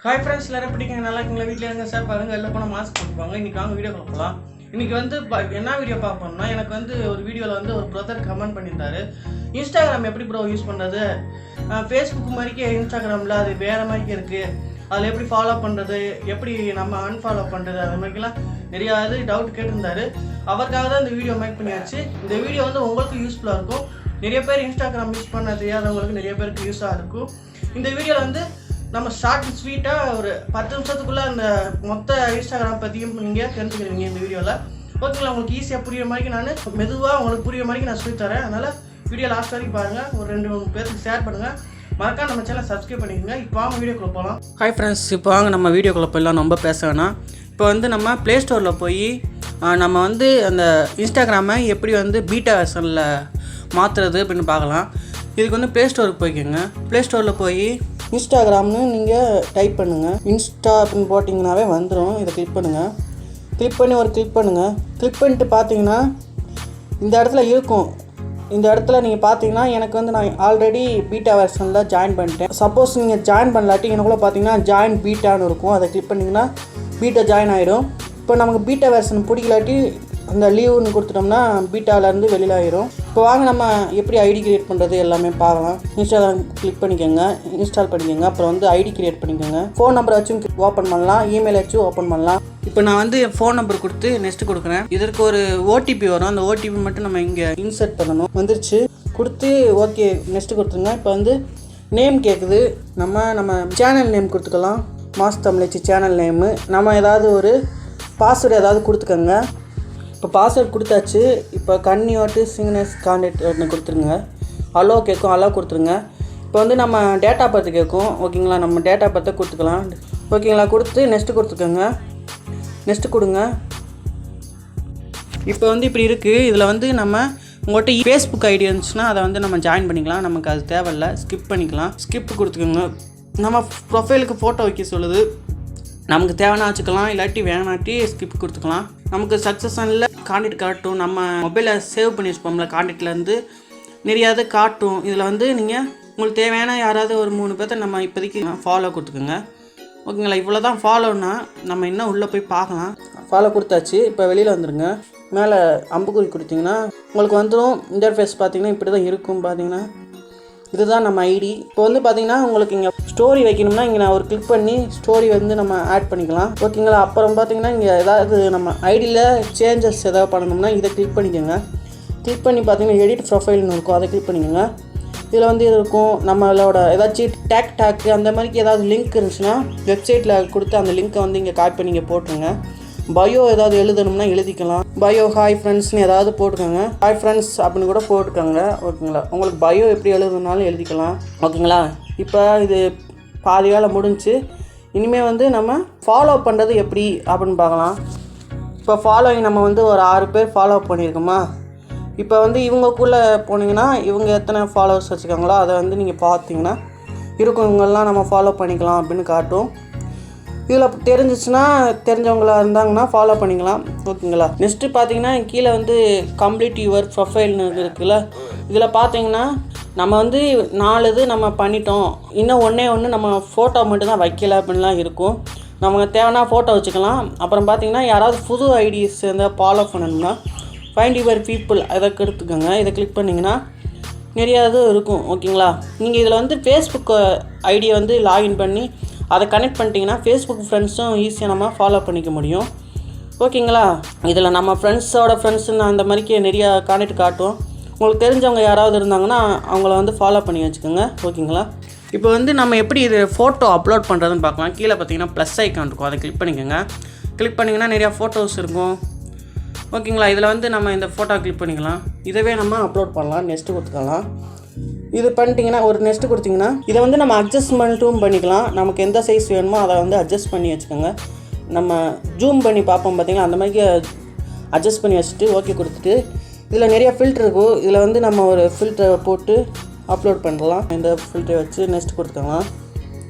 Hi friends, எல்லாரும் எப்படி இருக்கீங்க? நல்லா இருக்கீங்களா? வீட்டில் இருங்க சார் பாருங்கள், எல்லாம் போனால் மாஸ்க் போட்டுப்பாங்க. இன்றைக்கி வாங்க வீடியோ பார்க்கலாம். இன்றைக்கி வந்து என்ன வீடியோ பார்ப்போம்னா, எனக்கு வந்து ஒரு வீடியோவில் வந்து ஒரு ப்ரதர் கமெண்ட் பண்ணியிருந்தாரு, இன்ஸ்டாகிராம் எப்படி ப்ரோ யூஸ் பண்ணுறது, ஃபேஸ்புக் மாதிரிக்கே இன்ஸ்டாகிராமில் அது வேறு மாதிரிக்கே இருக்குது, அதில் எப்படி ஃபாலோ பண்ணுறது, எப்படி நம்ம அன்ஃபாலோ பண்ணுறது, அது மாதிரிலாம் நிறையா இது டவுட் கேட்டிருந்தாரு. அவருக்காக தான் இந்த வீடியோ மேக் பண்ணியாச்சு. இந்த வீடியோ வந்து உங்களுக்கு யூஸ்ஃபுல்லாக இருக்கும். நிறைய பேர் இன்ஸ்டாகிராம் யூஸ் பண்ண தெரியாதவங்களுக்கு நிறைய பேருக்கு யூஸாக இருக்கும். இந்த வீடியோவில் வந்து நம்ம ஷார்ட் அண்ட் ஸ்வீட்டாக ஒரு 10 நிமிஷத்துக்குள்ளே அந்த மொத்த இன்ஸ்டாகிராம் பற்றியும் நீங்கள் தெரிஞ்சுக்கிறீங்க இந்த வீடியோவில். ஓகேங்களா? உங்களுக்கு ஈஸியாக புரியுற மாதிரி நான் மெதுவாக உங்களுக்கு புரியுற மாதிரி நான் சொல்லி தரேன். அதனால் வீடியோ லாஸ்ட் வரைக்கும் பாருங்கள், ஒரு 2-3 பேருக்கு ஷேர் பண்ணுங்கள், மறக்காம நம்ம சேனலை சப்ஸ்கிரைப் பண்ணிக்கோங்க. இப்போ வாங்க வீடியோக்குள்ளே போகலாம். ஹாய் ஃப்ரெண்ட்ஸ், இப்போ வாங்க நம்ம வீடியோக்குள்ளே போயிடலாம். ரொம்ப பேச வேணாம். இப்போ வந்து நம்ம ப்ளே ஸ்டோரில் போய் நம்ம வந்து அந்த இன்ஸ்டாகிராமை எப்படி வந்து பீட்டா வெர்ஷனில் மாற்றுறது அப்படின்னு பார்க்கலாம். இதுக்கு வந்து ப்ளே ஸ்டோருக்கு போய்க்கோங்க. ப்ளே ஸ்டோரில் போய் இன்ஸ்டாகிராம்னு நீங்கள் டைப் பண்ணுங்கள். இன்ஸ்டா அப்படின்னு போட்டிங்கனாவே வந்துடும். இதை கிளிக் பண்ணுங்கள். கிளிக் பண்ணி ஒரு கிளிக் பண்ணுங்கள். கிளிக் பண்ணிட்டு பார்த்தீங்கன்னா இந்த இடத்துல இருக்கும். இந்த இடத்துல நீங்கள் பார்த்தீங்கன்னா எனக்கு வந்து நான் ஆல்ரெடி பீட்டா வெர்ஷனில் ஜாயின் பண்ணிட்டேன். சப்போஸ் நீங்கள் ஜாயின் பண்ணலாட்டி எனக்குள்ளே பார்த்தீங்கன்னா ஜாயின் பீட்டான்னு இருக்கும். அதை கிளிக் பண்ணிங்கன்னா பீட்டா ஜாயின் ஆகிடும். இப்போ நமக்கு பீட்டா வெர்ஷன் பிடிக்கலாட்டி அந்த லீவுன்னு கொடுத்துட்டோம்னா பீட்டாவிலேருந்து வெளியில் ஆகிடும். இப்போ வாங்க நம்ம எப்படி ஐடி கிரியேட் பண்ணுறது எல்லாமே பார்க்கலாம். இன்ஸ்டாகிராம் கிளிக் பண்ணிக்கோங்க, இன்ஸ்டால் பண்ணிக்கோங்க. அப்புறம் வந்து ஐடி கிரியேட் பண்ணிக்கோங்க. ஃபோன் நம்பரை வச்சும் ஓப்பன் பண்ணலாம், இமெயில் வச்சும் ஓப்பன் பண்ணலாம். இப்போ நான் வந்து ஃபோன் நம்பர் கொடுத்து நெக்ஸ்ட் கொடுக்குறேன். இதற்கு ஒரு ஓடிபி வரும். அந்த ஓடிபி மட்டும் நம்ம இங்கே இன்சர்ட் பண்ணணும். வந்துருச்சு. கொடுத்து ஓகே நெக்ஸ்ட் கொடுத்துருங்க. இப்போ வந்து நேம் கேட்குது. நம்ம சேனல் நேம் கொடுத்துக்கலாம். மாஸ் தமிழச்சி சேனல் நேமு. நம்ம ஏதாவது ஒரு பாஸ்வேர்டு ஏதாவது கொடுத்துக்கோங்க. இப்போ பாஸ்வேர்ட் கொடுத்தாச்சு. இப்போ கன்னியோட்டு சிக்னஸ் கான்டாக்ட் கொடுத்துருங்க. அலோ கேட்கும், அலோ கொடுத்துருங்க. இப்போ வந்து நம்ம டேட்டா பர்த் கேட்கும். ஓகேங்களா? நம்ம டேட்டா பர்த்தை கொடுத்துக்கலாம். ஓகேங்களா? கொடுத்து நெக்ஸ்ட்டு கொடுத்துக்கோங்க. நெக்ஸ்ட்டு கொடுங்க. இப்போ வந்து இப்படி இருக்குது. இதில் வந்து நம்ம உங்கள்கிட்ட ஃபேஸ்புக் ஐடி இருந்துச்சுன்னா அதை வந்து நம்ம ஜாயின் பண்ணிக்கலாம். நமக்கு அது தேவையில்லை, ஸ்கிப் பண்ணிக்கலாம். ஸ்கிப் கொடுத்துக்கோங்க. நம்ம ப்ரொஃபைலுக்கு ஃபோட்டோ வைக்க சொல்லுது. நமக்கு தேவைன்னா வச்சுக்கலாம், இல்லாட்டி வேணாட்டி ஸ்கிப் கொடுத்துக்கலாம். நமக்கு சக்ஸஸ்ஃபுல்ல கான்டாக்ட் காட்டும். நம்ம மொபைலில் சேவ் பண்ணி வச்சுப்போம்ல, கான்டாக்ட்லேருந்து நிறையாவது காட்டும். இதில் வந்து நீங்கள் உங்களுக்கு தேவையான யாராவது ஒரு 3 பேர்த்த நம்ம இப்போதைக்கு ஃபாலோ கொடுத்துக்கோங்க. ஓகேங்களா? இவ்வளோ தான் ஃபாலோன்னா நம்ம இன்னும் உள்ளே போய் பார்க்கலாம். ஃபாலோ கொடுத்தாச்சு. இப்போ வெளியில் வந்துடுங்க. மேலே அம்புக்குறி கொடுத்தீங்கன்னா உங்களுக்கு வந்துடும். இன்டர்ஃபேஸ் பார்த்தீங்கன்னா இப்படி தான் இருக்கும். பார்த்தீங்கன்னா இதுதான் நம்ம ஐடி. இப்போ வந்து பார்த்தீங்கன்னா உங்களுக்கு இங்கே ஸ்டோரி வைக்கணும்னா இங்கே நான் ஒரு கிளிக் பண்ணி ஸ்டோரி வந்து நம்ம ஆட் பண்ணிக்கலாம். ஓகேங்களா? அப்புறம் பார்த்தீங்கன்னா இங்கே ஏதாவது நம்ம ஐடியில் சேஞ்சஸ் ஏதாவது பண்ணணும்னா இதை கிளிக் பண்ணிக்கோங்க. கிளிக் பண்ணி பார்த்தீங்கன்னா எடிட் ப்ரொஃபைல்னு இருக்கும். அதை கிளிக் பண்ணிக்கோங்க. இதில் வந்து இது இருக்கும். நம்மளோட ஏதாச்சும் டேக் அந்த மாதிரிக்கு ஏதாவது லிங்க் இருந்துச்சுன்னா வெப்சைட்டில் கொடுத்து அந்த லிங்க்கை வந்து இங்கே காப்பி பண்ணி இங்கே போட்டுருங்க. பயோ ஏதாவது எழுதணும்னா எழுதிக்கலாம். பயோ ஹாய் ஃப்ரெண்ட்ஸ்னு ஏதாவது போட்டுக்கோங்க. ஹாய் ஃப்ரெண்ட்ஸ் அப்படின்னு கூட போட்டுக்கோங்க. ஓகேங்களா? உங்களுக்கு பயோ எப்படி எழுதுனாலும் எழுதிக்கலாம். ஓகேங்களா? இப்போ இது பாதி வேலை முடிஞ்சு. இனிமேல் வந்து நம்ம ஃபாலோ பண்ணுறது எப்படி அப்படின்னு பார்க்கலாம். இப்போ ஃபாலோவிங் நம்ம வந்து ஒரு 6 பேர் ஃபாலோ பண்ணியிருக்கோமா. இப்போ வந்து இவங்கக்குள்ளே போனீங்கன்னா இவங்க எத்தனை ஃபாலோவர்ஸ் வச்சுருக்காங்களோ அதை வந்து நீங்கள் பார்த்தீங்கன்னா இருக்கும். இவங்கெல்லாம் நம்ம ஃபாலோ பண்ணிக்கலாம் அப்படின்னு காட்டும். இதில் தெரிஞ்சிச்சுன்னா தெரிஞ்சவங்களாக இருந்தாங்கன்னா ஃபாலோ பண்ணிக்கலாம். ஓகேங்களா? நெக்ஸ்ட்டு பார்த்தீங்கன்னா கீழே வந்து கம்ப்ளீட் யுவர் ப்ரொஃபைல்னு இருக்குல்ல. இதில் பார்த்தீங்கன்னா நம்ம வந்து 4 இது நம்ம பண்ணிட்டோம். இன்னும் ஒன்று நம்ம ஃபோட்டோ மட்டும்தான் வைக்கல அப்படின்லாம் இருக்கும். நம்ம தேவைன்னா ஃபோட்டோ வச்சுக்கலாம். அப்புறம் பார்த்தீங்கன்னா யாராவது புது ஐடிஸ் இருந்தால் ஃபாலோ பண்ணணும்னா ஃபைண்ட் யுவர் பீப்புள் அதை எடுத்துக்கோங்க. இதை கிளிக் பண்ணிங்கன்னா நிறையா இது இருக்கும். ஓகேங்களா? நீங்கள் இதில் வந்து ஃபேஸ்புக் ஐடியை வந்து லாகின் பண்ணி அதை கனெக்ட் பண்ணிட்டீங்கன்னா ஃபேஸ்புக் ஃப்ரெண்ட்ஸும் ஈஸியாக நம்ம ஃபாலோ பண்ணிக்க முடியும். ஓகேங்களா? இதில் நம்ம ஃப்ரெண்ட்ஸுன்னு அந்த மாதிரிக்கு நிறையா கான்டாக்ட் காட்டும். உங்களுக்கு தெரிஞ்சவங்க யாராவது இருந்தாங்கன்னா அவங்கள வந்து ஃபாலோ பண்ணி வச்சுக்கோங்க. ஓகேங்களா? இப்போ வந்து நம்ம எப்படி இது ஃபோட்டோ அப்லோட் பண்ணுறதுன்னு பார்க்கலாம். கீழே பார்த்தீங்கன்னா ப்ளஸ் ஐக்கான் இருக்கும். அதை கிளிக் பண்ணிக்கோங்க. கிளிக் பண்ணிங்கன்னா நிறையா ஃபோட்டோஸ் இருக்கும். ஓகேங்களா? இதில் வந்து நம்ம இந்த ஃபோட்டோ கிளிக் பண்ணிக்கலாம். இதவே நம்ம அப்லோட் பண்ணலாம். நெக்ஸ்ட்டு கொடுத்துக்கலாம். இது பண்ணிட்டீங்கன்னா ஒரு நெக்ஸ்ட்டு கொடுத்தீங்கன்னா இதை வந்து நம்ம அட்ஜஸ்ட்மெண்ட்டும் பண்ணிக்கலாம். நமக்கு எந்த சைஸ் வேணுமோ அதை வந்து அட்ஜஸ்ட் பண்ணி வச்சுக்கோங்க. நம்ம ஜூம் பண்ணி பார்ப்போம் பார்த்தீங்கன்னா அந்த மாதிரி அட்ஜஸ்ட் பண்ணி வச்சுட்டு ஓகே கொடுத்துட்டு இதில் நிறைய ஃபில்ட்ரு இருக்கும். இதில் வந்து நம்ம ஒரு ஃபில்டரை போட்டு அப்லோட் பண்ணலாம். இந்த ஃபில்டரை வச்சு நெக்ஸ்ட் கொடுத்துக்கலாம்.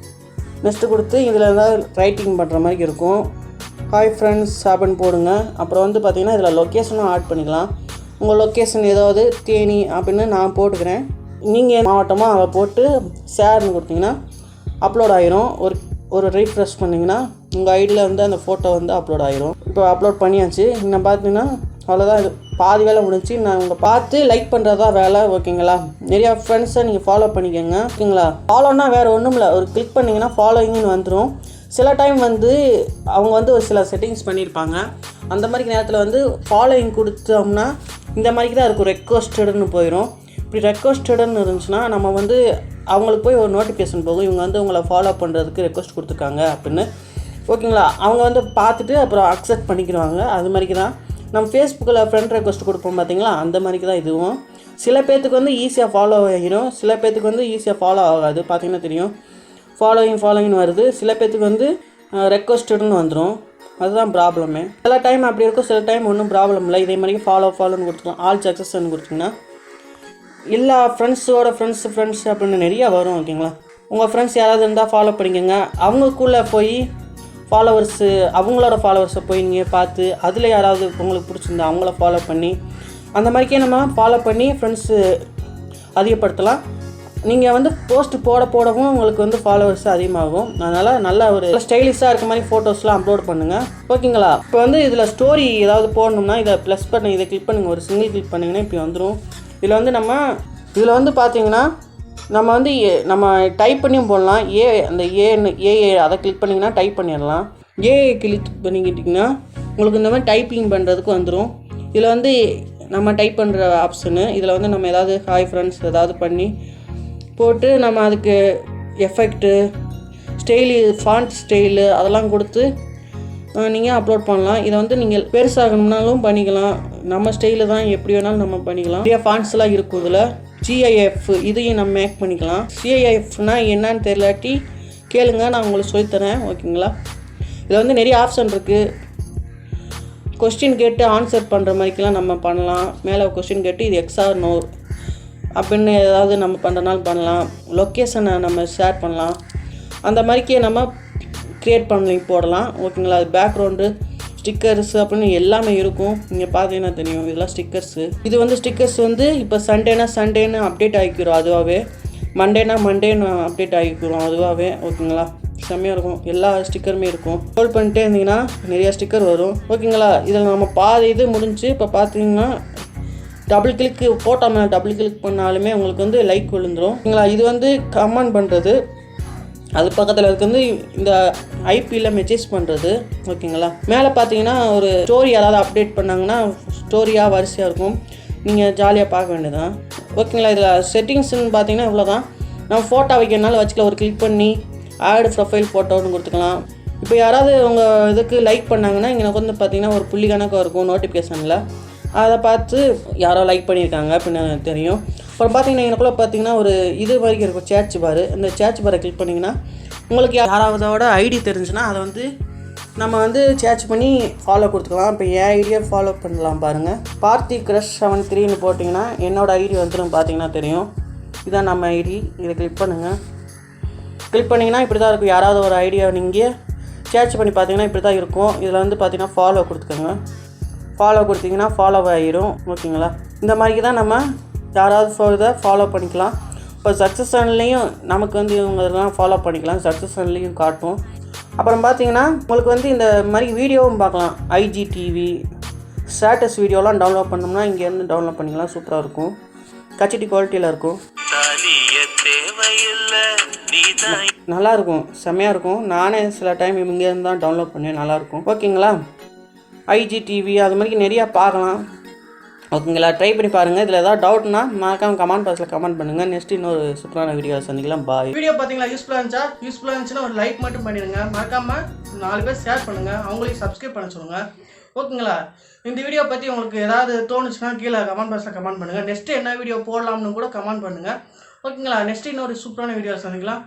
நெக்ஸ்ட்டு கொடுத்து இதில் ஏதாவது ரைட்டிங் பண்ணுற மாதிரி இருக்கும். ஹாய் ஃப்ரெண்ட்ஸ் அப்படின்னு போடுங்க. அப்புறம் வந்து பார்த்திங்கன்னா இதில் லொக்கேஷனும் ஆட் பண்ணிக்கலாம். உங்கள் லொக்கேஷன் ஏதாவது தேனி அப்படின்னு நான் போட்டுக்கிறேன். நீங்கள் மாவட்டமாக அதை போட்டு ஷேர்னு கொடுத்தீங்கன்னா அப்லோட் ஆகிரும். ஒரு ஒரு ரீஃப்ரெஷ் பண்ணிங்கன்னா உங்கள் ஐடியில் வந்து அந்த ஃபோட்டோ வந்து அப்லோட் ஆகிரும். இப்போ அப்லோட் பண்ணியாச்சு. நான் பார்த்தீங்கன்னா அவ்வளோதான், இது பாதி வேலை முடிஞ்சு. நான் உங்கள் பார்த்து லைக் பண்ணுறதா வேலை. ஓகேங்களா? நிறையா ஃப்ரெண்ட்ஸை நீங்கள் ஃபாலோ பண்ணிக்கோங்க. ஓகேங்களா? ஃபாலோனா வேறு ஒன்றும் இல்லை, ஒரு கிளிக் பண்ணிங்கன்னா ஃபாலோயிங்னு வந்துடும். சில டைம் வந்து அவங்க வந்து ஒரு சில செட்டிங்ஸ் பண்ணியிருப்பாங்க. அந்த மாதிரி நேரத்தில் வந்து ஃபாலோயிங் கொடுத்தோம்னா இந்த மாதிரி தான் இருக்கும், ரெக்வஸ்டடுன்னு போயிடும். இப்படி ரெக்வஸ்டடுன்னு இருந்துச்சுன்னா நம்ம வந்து அவங்களுக்கு போய் ஒரு நோட்டிஃபிகேஷன் போகும், இவங்க வந்து உங்களை ஃபாலோ பண்ணுறதுக்கு ரெக்வஸ்ட் கொடுத்துருக்காங்க அப்படின்னு. ஓகேங்களா? அவங்க வந்து பார்த்துட்டு அப்புறம் அக்செப்ட் பண்ணிக்கிறாங்க. அது மாதிரிக்கு தான் நம்ம ஃபேஸ்புக்கில் ஃப்ரெண்ட் ரெக்வஸ்ட் கொடுப்போம் பார்த்தீங்களா, அந்த மாதிரிக்கு தான் இதுவும். சில பேர்த்துக்கு வந்து ஈஸியாக ஃபாலோ ஆகிடும், சில பேர்த்துக்கு வந்து ஈஸியாக ஃபாலோ ஆகாது. பார்த்தீங்கன்னா தெரியும், ஃபாலோயிங்னு வருது. சில பேர்த்துக்கு வந்து ரெக்வஸ்டடுன்னு வந்துடும். அதுதான் ப்ராப்ளமே. சில டைம் அப்படி இருக்கும், சில டைம் ஒன்றும் ப்ராப்ளம் இல்லை. இதே மாதிரி ஃபாலோன்னு கொடுத்துக்கலாம். ஆல் சக்ஸஸ்ன்னு கொடுத்திங்கன்னா எல்லா ஃப்ரெண்ட்ஸ் அப்படின்னு நிறையா வரும். ஓகேங்களா? உங்கள் ஃப்ரெண்ட்ஸ் யாராவது இருந்தால் ஃபாலோ பண்ணிக்கோங்க. அவங்களுக்குள்ளே போய் அவங்களோட ஃபாலோவர்ஸை போய் நீங்கள் பார்த்து அதில் யாராவது உங்களுக்கு பிடிச்சிருந்தா அவங்கள ஃபாலோ பண்ணி அந்த மாதிரிக்கே நம்ம ஃபாலோ பண்ணி ஃப்ரெண்ட்ஸு அதிகப்படுத்தலாம். நீங்கள் வந்து போஸ்ட் போடவும் உங்களுக்கு வந்து ஃபாலோவர்ஸ் அதிகமாகும். அதனால் நல்ல ஒரு ஸ்டைலிஷாக இருக்க மாதிரி ஃபோட்டோஸ்லாம் அப்லோட் பண்ணுங்கள். ஓகேங்களா? இப்போ வந்து இதில் ஸ்டோரி ஏதாவது போடணும்னா இதை ப்ளஸ் பண்ணி இதை கிளிக் பண்ணுங்கள். ஒரு சிங்கிள் கிளிக் பண்ணிங்கன்னா இப்படி வந்துடும். இதில் வந்து பார்த்தீங்கன்னா நம்ம டைப் பண்ணியும் போடலாம். ஏஐ அதை கிளிக் பண்ணிங்கன்னா டைப் பண்ணிடலாம். ஏஐ கிளிக் பண்ணிக்கிட்டிங்கன்னா உங்களுக்கு இந்த மாதிரி டைப்பிங் பண்ணுறதுக்கு வந்துடும். இதில் வந்து நம்ம டைப் பண்ணுற ஆப்ஷனு, இதில் வந்து நம்ம ஏதாவது ஹாய் ஃப்ரெண்ட்ஸ் ஏதாவது பண்ணி போட்டு நம்ம அதுக்கு எஃபெக்ட்டு ஃபாண்ட் ஸ்டைலு அதெல்லாம் கொடுத்து நீங்கள் அப்லோட் பண்ணலாம். இதை வந்து நீங்கள் பெருசாகணும்னாலும் பண்ணிக்கலாம். நம்ம ஸ்டைலில் தான் எப்படி வேணாலும் நம்ம பண்ணிக்கலாம். நிறைய ஃபாண்ட்ஸ்லாம் இருக்கும். இதில் ஜிஐஎஃப் இதையும் நம்ம மேக் பண்ணிக்கலாம். சிஐஎஃப்னா என்னன்னு தெரியலாட்டி கேளுங்க, நான் உங்களுக்கு சொல்லித்தரேன். ஓகேங்களா? இதில் வந்து நிறைய ஆப்ஷன் இருக்குது. கொஸ்டின் கேட்டு ஆன்சர் பண்ணுற மாதிரிக்கெலாம் நம்ம பண்ணலாம். மேலே கொஸ்டின் கேட்டு இது எக்ஸ் ஆர் நோ அப்படின்னு ஏதாவது நம்ம பண்ணுறனாலும் பண்ணலாம். லொக்கேஷனை நம்ம ஷேர் பண்ணலாம். அந்த மாதிரிக்கே நம்ம க்ரியேட் பண்ணி போடலாம். ஓகேங்களா? அது பேக்ரவுண்டு ஸ்டிக்கர்ஸ் அப்படின்னு எல்லாமே இருக்கும். நீங்கள் பார்த்தீங்கன்னா தெரியும், இதெல்லாம் ஸ்டிக்கர்ஸு. இது வந்து ஸ்டிக்கர்ஸ் வந்து இப்போ சண்டேன்னு அப்டேட் ஆகிக்கிறோம் அதுவாகவே. மண்டேன்னு அப்டேட் ஆகிக்கிறோம் அதுவாகவே. ஓகேங்களா? செம்மையாக இருக்கும். எல்லா ஸ்டிக்கருமே இருக்கும். ஹோல்ட் பண்ணிட்டே இருந்தீங்கன்னா நிறையா ஸ்டிக்கர் வரும். ஓகேங்களா? இதில் நம்ம பாதி இது முடிஞ்சு இப்போ பார்த்தீங்கன்னா ஃபோட்டோ மேலே டபுள் கிளிக் பண்ணாலுமே உங்களுக்கு வந்து லைக் விழுந்துடும். ஓகேங்களா? இது வந்து கமெண்ட் பண்ணுறது. அது பக்கத்தில் இருக்கிறது இந்த ஐபியில் மெசேஜ் பண்ணுறது. ஓகேங்களா? மேலே பார்த்தீங்கன்னா ஒரு ஸ்டோரி யாராவது அப்டேட் பண்ணாங்கன்னா ஸ்டோரியாக வரிசையாக இருக்கும். நீங்கள் ஜாலியாக பார்க்க வேண்டியதான். ஓகேங்களா? இதில் செட்டிங்ஸ்ன்னு பார்த்தீங்கன்னா இவ்வளோ தான். நம்ம ஃபோட்டோ வைக்கிறனால வச்சுக்கலாம். ஒரு கிளிக் பண்ணி ஆட் ப்ரொஃபைல் ஃபோட்டோன்னு கொடுத்துக்கலாம். இப்போ யாராவது உங்கள் இதுக்கு லைக் பண்ணாங்கன்னா இங்கே வந்து பார்த்தீங்கன்னா ஒரு புள்ளி கணக்காக இருக்கும் நோட்டிஃபிகேஷனில். அதை பார்த்து யாரோ லைக் பண்ணியிருக்காங்க அப்படின்னு தெரியும். அப்புறம் பார்த்தீங்கன்னா எனக்குள்ளே பார்த்தீங்கன்னா ஒரு இது வரைக்கும் இருக்கும், சேர்ச் பாரு. அந்த சேர்ச் பாரை கிளிக் பண்ணிங்கன்னா உங்களுக்கு யாராவதோட ஐடி தெரிஞ்சுன்னா அதை வந்து நம்ம வந்து சேர்ச் பண்ணி ஃபாலோ கொடுத்துக்கலாம். இப்போ என் ஐடியை ஃபாலோ பண்ணலாம் பாருங்கள். பார்த்தி க்ரஷ் 73ன்னு போட்டிங்கன்னா என்னோடய ஐடி வந்துடும். பார்த்தீங்கன்னா தெரியும், இதுதான் நம்ம ஐடி. இதை கிளிக் பண்ணுங்கள். கிளிக் பண்ணிங்கன்னா இப்படி தான் இருக்கும். யாராவது ஒரு ஐடியா நீங்கள் சேர்ச் பண்ணி பார்த்தீங்கன்னா இப்படி தான் இருக்கும். இதில் வந்து பார்த்தீங்கன்னா ஃபாலோ கொடுத்துக்கோங்க. ஃபாலோ கொடுத்தீங்கன்னா ஃபாலோ ஆகிரும். ஓகேங்களா? இந்த மாதிரி தான் நம்ம யாராவது இதை ஃபாலோ பண்ணிக்கலாம். இப்போ சக்ஸஸ் சேனல்லையும் நமக்கு வந்து இவங்க இதெல்லாம் ஃபாலோ பண்ணிக்கலாம். சக்ஸஸ் சேனல்லையும் காட்டும். அப்புறம் பார்த்தீங்கன்னா உங்களுக்கு வந்து இந்த மாதிரி வீடியோவும் பார்க்கலாம். ஐஜிடிவி ஸ்டேட்டஸ் வீடியோலாம் டவுன்லோட் பண்ணோம்னா இங்கேருந்து டவுன்லோட் பண்ணிக்கலாம். சூப்பராக இருக்கும். ஹெச்டி குவாலிட்டியில் இருக்கும். நல்லாயிருக்கும், செம்மையாக இருக்கும். நானே சில டைம் இங்கேருந்து தான் டவுன்லோட் பண்ணேன். நல்லாயிருக்கும். ஓகேங்களா? ஐஜிடிவி அது மாதிரி நிறையா பார்க்கலாம். ஓகேங்களா? ட்ரை பண்ணி பாருங்கள். இதில் ஏதாவது டவுட்னா மறக்காமல் கமெண்ட் பாக்ஸில் கமெண்ட் பண்ணுங்கள். நெக்ஸ்ட் இன்னொரு சூப்பரான வீடியோ சந்திக்கலாம். பாய். வீடியோ பார்த்தீங்களா? யூஸ்ஃபுல்லாக இருந்துச்சுன்னா ஒரு லைக் மட்டும் பண்ணிடுங்க. மறக்காமல் 4 பேர் ஷேர் பண்ணுங்கள். அவங்களையும் சப்ஸ்கிரைப் பண்ண சொல்லுங்கள். ஓகேங்களா? இந்த வீடியோ பற்றி உங்களுக்கு ஏதாவது தோணுச்சுன்னா கீழே கமெண்ட் பாக்ஸில் கமெண்ட் பண்ணுங்கள். நெக்ஸ்ட்டு என்ன வீடியோ போடலாம்னு கூட கமெண்ட் பண்ணுங்கள். ஓகேங்களா? நெக்ஸ்ட் இன்னொரு சூப்பரான வீடியோ சந்திக்கலாம்.